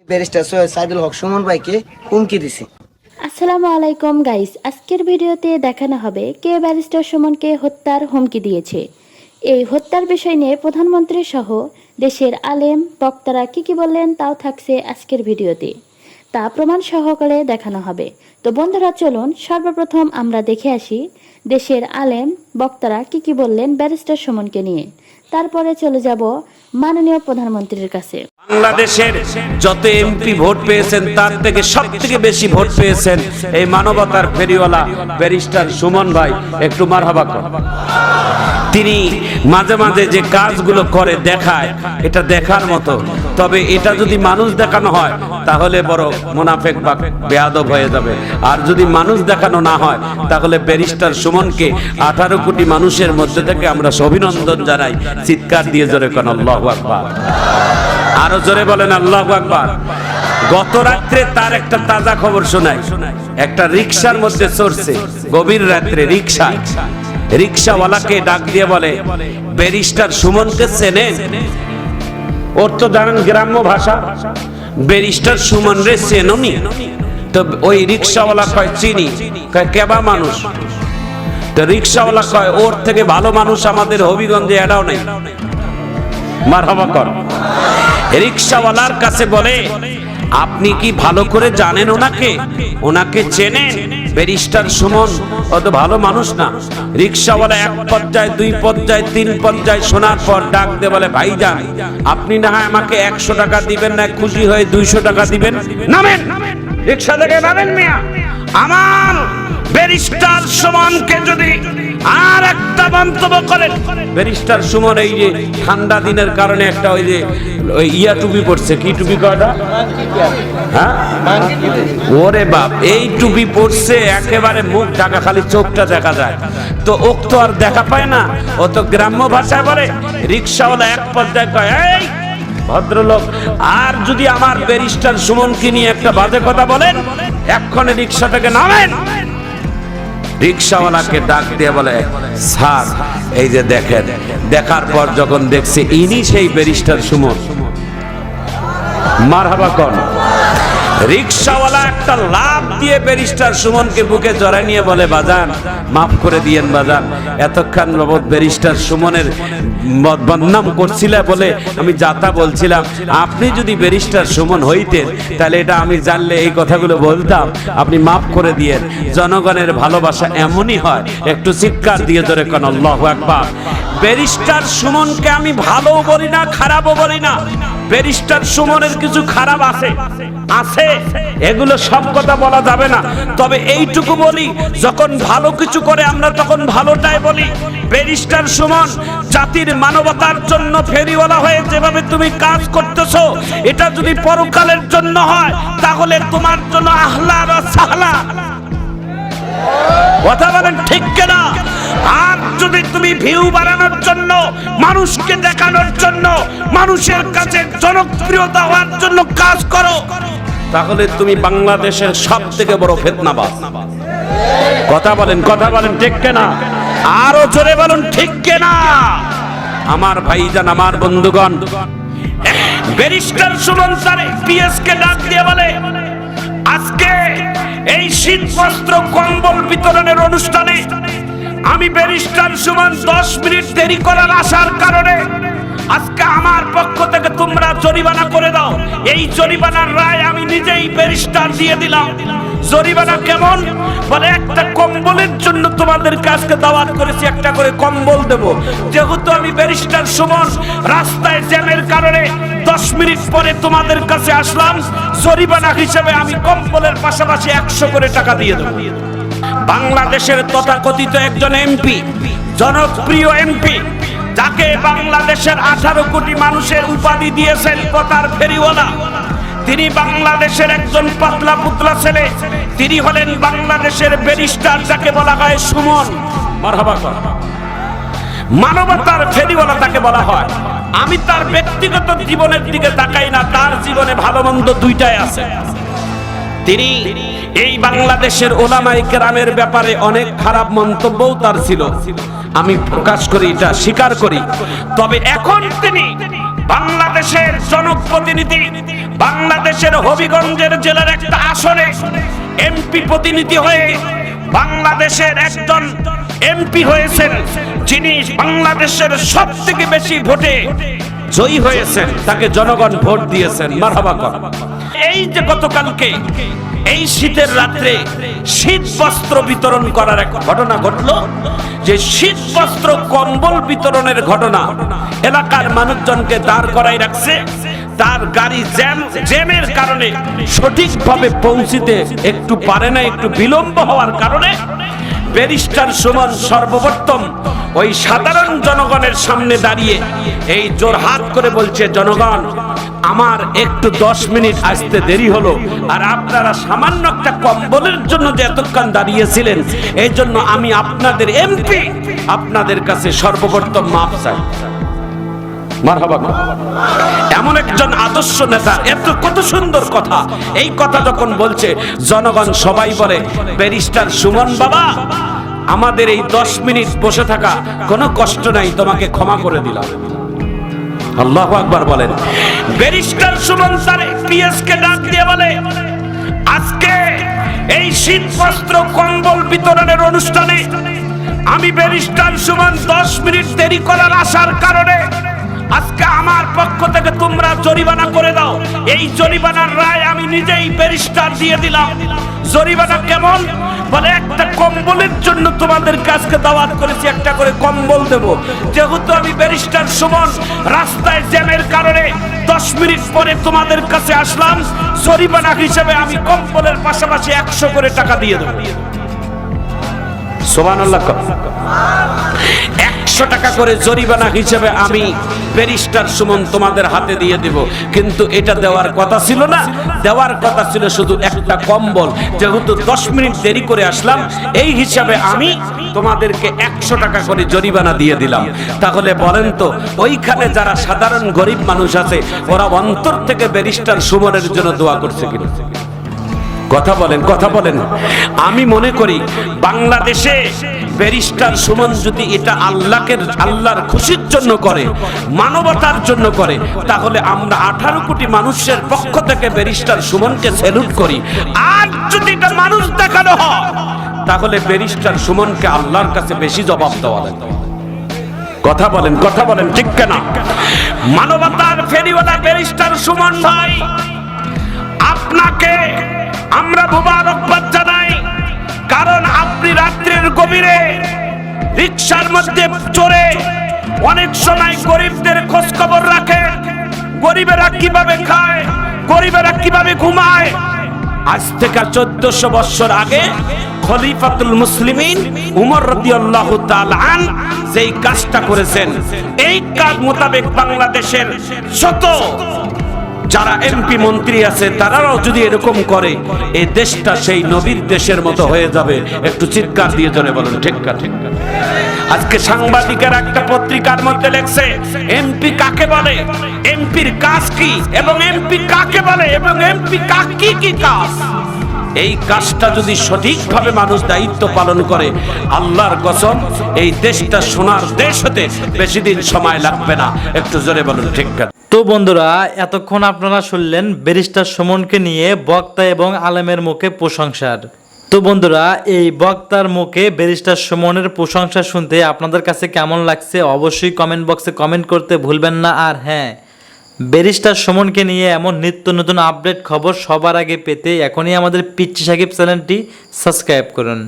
Barrister Syed Saidul হক সুমন ভাইকে হুমকি দিছে। আসসালামু আলাইকুম গাইস, আজকের ভিডিওতে দেখানো হবে কে ব্যারিস্টার সুমনকে হত্যার হুমকি দিয়েছে। এই হত্যার বিষয় নিয়ে প্রধানমন্ত্রী সহ দেশের আলেম বক্তারা কি বললেন তাও থাকছে আজকের ভিডিওতে, তা প্রমাণ সহকারে দেখানো হবে। তো বন্ধুরা চলুন সর্বপ্রথম আমরা দেখে আসি দেশের আলেম বক্তারা কি বললেন ব্যারিস্টার সুমনকে নিয়ে, তারপরে চলে যাব মাননীয় প্রধানমন্ত্রীর কাছে। বাংলাদেশের যত এমপি ভোট পেয়েছেন তার থেকে সবথেকে বেশি ভোট পেয়েছেন এই মানবতার ফেরিওয়ালা ব্যারিস্টার সুমন ভাই, একটু মারহাবা করুন। তিনি মাঝে মাঝে যে কাজগুলো করে দেখায়, এটা দেখার মতো। তবে এটা যদি মানুষ দেখানো হয় তাহলে বড় মুনাফেক বা বেয়াদব হয়ে যাবে, আর যদি মানুষ দেখানো না হয় তাহলে ব্যারিস্টার সুমনকে 18 কোটি মানুষের মধ্যে থেকে আমরা অভিনন্দন জানাই। চিৎকার দিয়ে জোরে কোন আল্লাহু আকবার, আরো জোরে বলেন আল্লাহু আকবার। গত রাত্রে তার একটা তাজা খবর শোনাই। একটা রিকশার মধ্যে চড়ছে গভীর রাত্রে, রিকশাওয়ালাকে ডাক দিয়ে বলে, ব্যারিস্টার সুমনকে চেনেন? ওর তো জানেন গ্রাম্য ভাষা, ব্যারিস্টার সুমন রে চেননি? তো ওই রিকশাওয়ালা কয় চিনি। কয় কেবা মানুষ? তো রিকশাওয়ালা কয় ওর থেকে ভালো মানুষ আমাদের হবিগঞ্জে এটাও নেই। মারহাবা কর। রিকশাওয়ালার কাছে বলে, আপনি কি ভালো করে জানেন ওনাকে? ওনাকে চেনেন? ব্যারিস্টার সুমন ও তো ভালো মানুষ না। রিকশাওয়ালা 1 পর্যায় 2 পর্যায় 3 পর্যায় শোনার পর ডাক দিয়ে বলে, ভাইজান আপনি না হয় আমাকে 100 টাকা দিবেন, না খুশি হয়ে 200 টাকা দিবেন। নামেন রিকশা থেকে, নামেন মিয়া। আমার ব্যারিস্টার সুমনকে যদি আর একটা মন্তব্য করেন, ব্যারিস্টার সুমন এই যে ঠান্ডা দিনের কারণে একটা ওই যে ওই ইয়া টুপি পড়ছে, কি টুপি কয়টা? হ্যাঁ, ওরে বাপ, এই টুপি পড়ছে একেবারে মুখ ঢাকা, খালি চোখটা দেখা যায়। তো ওক তো আর দেখা পায় না, ও তো গ্রাম্য ভাষায় বলে। রিকশাওয়ালা 1 পর্যায়ে কয়, এই ভদ্রলোক, আর যদি আমার ব্যারিস্টার সুমনকে নিয়ে একটা বাজে কথা বলেন, এক্ষণে রিকশা থেকে নামেন। রিকশাওয়ালাকে ডাক দিয়ে বলে, স্যার এই যে দেখেন। দেখার পর যখন দেখছে ইনি সেই ব্যারিস্টার সুমন, মারহাবা কর। রিকশাওয়ালা একটা লাফ দিয়ে ব্যারিস্টার সুমনকে বুকে জড়ায় নিয়ে বলে, বাজান মাফ করে দিয়েন বাজান, এতক্ষণ বাবদ ব্যারিস্টার সুমনের বদনাম করছিলা বলে আমি যাতা বলছিলাম। আপনি যদি ব্যারিস্টার সুমন হইতেন তাহলে এটা আমি জানলে এই কথাগুলো বলতাম, আপনি মাফ করে দিয়েন। জনগণের ভালোবাসা এমনই হয়। একটু চিৎকার দিয়ে ধরে কোন আল্লাহু আকবার। ব্যারিস্টার সুমনকে আমি ভালো বলি না, খারাপও বলি না। ব্যারিস্টার সুমনের কিছু খারাপ আছে, এগুলো সব কথা বলা যাবে না। তবে এইটুকু বলি, যখন ভালো কিছু করে আমরা তখন ভালোটাই বলি। ব্যারিস্টার সুমন জাতির মানবতার জন্য ফেরিওয়ালা হয়ে যেভাবে তুমি কাজ করতেছো, এটা যদি পরকালের জন্য হয় তাহলে তোমার জন্য আহলা ওয়া সাহলা। কথা বলেন ঠিক কিনা? আর যদি তুমি ভিউ বাড়ানোর জন্য, মানুষকে দেখানোর জন্য, মানুষের কাছে জনপ্রিয়তা হওয়ার জন্য কাজ করো, তাহলে তুমি বাংলাদেশের সবথেকে বড় ফিতনাবাজ। কথা বলেন ঠিক কিনা? আরো জোরে বলুন ঠিক কিনা? আমার ভাইজান, আমার বন্ধুগণ, ব্যারিস্টার সুমন স্যার পিএস কে ডাক দিয়ে বলে, আজকে এই শীত বস্ত্র কম্বল বিতরণের অনুষ্ঠানে আমি ব্যারিস্টার সুমন 10 মিনিট দেরি করার আসার কারণে আজকে আমার পক্ষ থেকে তোমরা জরিমানা করে দাও। এই জরিমানার রায় আমি নিজেই ব্যারিস্টার দিয়ে দিলাম। জরিমানা কেমন? বলে, একটা কম্বলের জন্য তোমাদের কাছে দাওয়াত করেছি, একটা করে কম্বল দেব। যেহেতু আমি ব্যারিস্টার সুমন রাস্তায় জ্যামের কারণে 10 মিনিট পরে তোমাদের কাছে আসলাম, জরিমানা হিসেবে আমি কম্বলের পাশাপাশি 100 করে টাকা দিয়ে দেব। বাংলাদেশের তথাকথিত একজন এমপি, জনপ্রিয় এমপি, যাকে বাংলাদেশের 18 কোটি মানুষের উপাধি দিয়েছেন কথার ফেরিওয়ালা, তিনি বাংলাদেশের একজন পাতলা পুতলা ছেলে। তিনি হলেন বাংলাদেশের ব্যারিস্টার, যাকে বলা হয় সুমন। মারহাবা কর। মানবতার ফেরিওয়ালা তাকে বলা হয়। আমি তার ব্যক্তিগত জীবনের দিকে তাকাই না, তার জীবনে ভালো মন্দ দুইটাই আছে। তিনি এই বাংলাদেশের ওলামায়ে কেরামের ব্যাপারে অনেক খারাপ মন্তব্যও তার ছিল, আমি প্রকাশ করি, এটা স্বীকার করি। তবে এখন তিনি বাংলাদেশের জনপ্রতিনিধি, বাংলাদেশের হবিগঞ্জের জেলার একটা আসনে এমপি প্রতিনিধি হয়ে বাংলাদেশের একজন এমপি হয়েছেন, যিনি বাংলাদেশের সবথেকে বেশি ভোটে জয়ী হয়েছেন, তাকে জনগণ ভোট দিয়েছেন। মারহাবা কর। এই যে গতকালকে এই শীতের রাত্রে শীত বস্ত্র বিতরণ করার এক ঘটনা ঘটলো, যে শীত বস্ত্র কম্বল বিতরণের ঘটনা এলাকার মানুষজনকে দাঁড় করাই রাখছে। তার গাড়ি জ্যামের কারণে সঠিকভাবে পৌঁছিতে একটু পারে না, একটু বিলম্ব হওয়ার কারণে ব্যারিস্টার সুমন সর্বপ্রথম ওই সাধারণ জনগণের সামনে দাঁড়িয়ে এই জোরহাত করে বলছে, জনগণ আমার একটু 10 মিনিট আসতে দেরি হলো, আর আপনারা সামান্য একটা কম্বলের জন্য যে এতক্ষণ দাঁড়িয়েছিলেন, এই জন্য আমি আপনাদের এমপি আপনাদের কাছে সর্বপ্রথম মাপ চাই। মারহাবা। এমন একজন আদর্শ নেতা, এত কত সুন্দর কথা। এই কথা যখন বলছে, জনগণ সবাই বলে, ব্যারিস্টার সুমন বাবা, আমাদের এই 10 মিনিট বসে থাকা কোনো কষ্ট নাই, তোমাকে ক্ষমা করে দিলাম। আল্লাহু আকবার বলেন। ব্যারিস্টার সুমন স্যার পিএস কে ডাক দিয়ে বলে, আজকে এই শীত বস্ত্র কম্বল বিতরণের অনুষ্ঠানে আমি ব্যারিস্টার সুমন 10 মিনিট দেরি করার আসার কারণে আজকে আমার পক্ষ থেকে তোমরা জরিমানা করে দাও। এই জরিমানার রায় আমি নিজেই ব্যারিস্টার দিয়ে দিলাম। জরিমানা কেমন? বলে, একটা কম্বলের জন্য তোমাদের কাছে দাওয়াত করেছি, একটা করে কম্বল দেব। যেহেতু আমি ব্যারিস্টার সুমন রাস্তায় জ্যামের কারণে 10 মিনিট পরে তোমাদের কাছে আসলাম, জরিমানা হিসেবে আমি কম্বলের পাশাপাশি 100 করে টাকা দিয়ে দেব। সুবহানাল্লাহ। 100 টাকা করে জরিমানা হিসেবে আমি ব্যারিস্টার সুমন তোমাদের হাতে দিয়ে দেব। কিন্তু এটা দেওয়ার কথা ছিল না, দেওয়ার কথা ছিল শুধু একটা কম্বল। যেহেতু 10 মিনিট দেরি করে আসলাম, এই হিসাবে আমি তোমাদেরকে 100 টাকা করে জরিমানা দিয়ে দিলাম। তাহলে বলেন তো, ওইখানে যারা সাধারণ গরিব মানুষ আছে, ওরা অন্তর থেকে ব্যারিস্টার সুমনের জন্য দোয়া করছে কিনা? কথা বলেন, কথা বলেন। আমি মনে করি বাংলাদেশে ব্যারিস্টার সুমন যদি এটা আল্লাহর খুশির জন্য করে, মানবতার জন্য করে, তাহলে আমরা 18 কোটি মানুষের পক্ষ থেকে ব্যারিস্টার সুমনকে স্যালুট করি। আর যদি এটা মানুষ দেখানো হয়, তাহলে ব্যারিস্টার সুমনকে আল্লাহর কাছে বেশি জবাব দেওয়া লাগে। কথা বলেন, কথা বলেন, ঠিক কিনা? মানবতার ফেরিওয়ালা ব্যারিস্টার সুমন ভাই, আপনাকে আমরা মুবারকবাদ জানাই। কারণ আপনি রাত্রির গভীরে রিকশার মধ্যে চড়ে অনেক সময় গরিবদের খোঁজ খবর রাখেন, গরিবেরা কিভাবে খায়, গরিবেরা কিভাবে ঘুমায়। আজ থেকে 1400 বছর আগে খলিফাতুল মুসলিমিন উমর রাদিয়াল্লাহু তাআলা আন যেই কাজটা করেছেন, এই কাজ মোতাবেক বাংলাদেশের শত যারা এমপি মন্ত্রী আছে, তারাও যদি এরকম করে, এই দেশটা সেই নবীর দেশের মতো হয়ে যাবে। একটু চিৎকার দিয়ে জোরে বলুন, ঠিক না? ঠিক। আজকে সাংবাদিকেরা একটা পত্রিকার মধ্যে লেখছে, এমপি কাকে বলে, এমপির কাজ কি, এবং এমপি কাকে বলে, এবং এমপি কি কি কাজ। এই কাজটা যদি সঠিকভাবে মানুষ দায়িত্ব পালন করে, আল্লাহর কসম, এই দেশটা সোনার দেশ হতে বেশি দিন সময় লাগবে না। একটু জোরে বলুন, ঠিক না? তো বন্ধুরা, এতক্ষণ আপনারা শুনলেন ব্যারিস্টার সুমনকে নিয়ে বক্তা এবং আলেমের মুখে প্রশংসার। তো বন্ধুরা, এই বক্তার মুখে ব্যারিস্টার সুমনের প্রশংসা শুনতে আপনাদের কাছে কেমন লাগছে অবশ্যই কমেন্ট বক্সে কমেন্ট করতে ভুলবেন না। আর হ্যাঁ, ব্যারিস্টার সুমনকে নিয়ে এমন নিত্য নতুন আপডেট খবর সবার আগে পেতে এখনই আমাদের পিচ্চি সাকিব চ্যানেলটি সাবস্ক্রাইব করুন।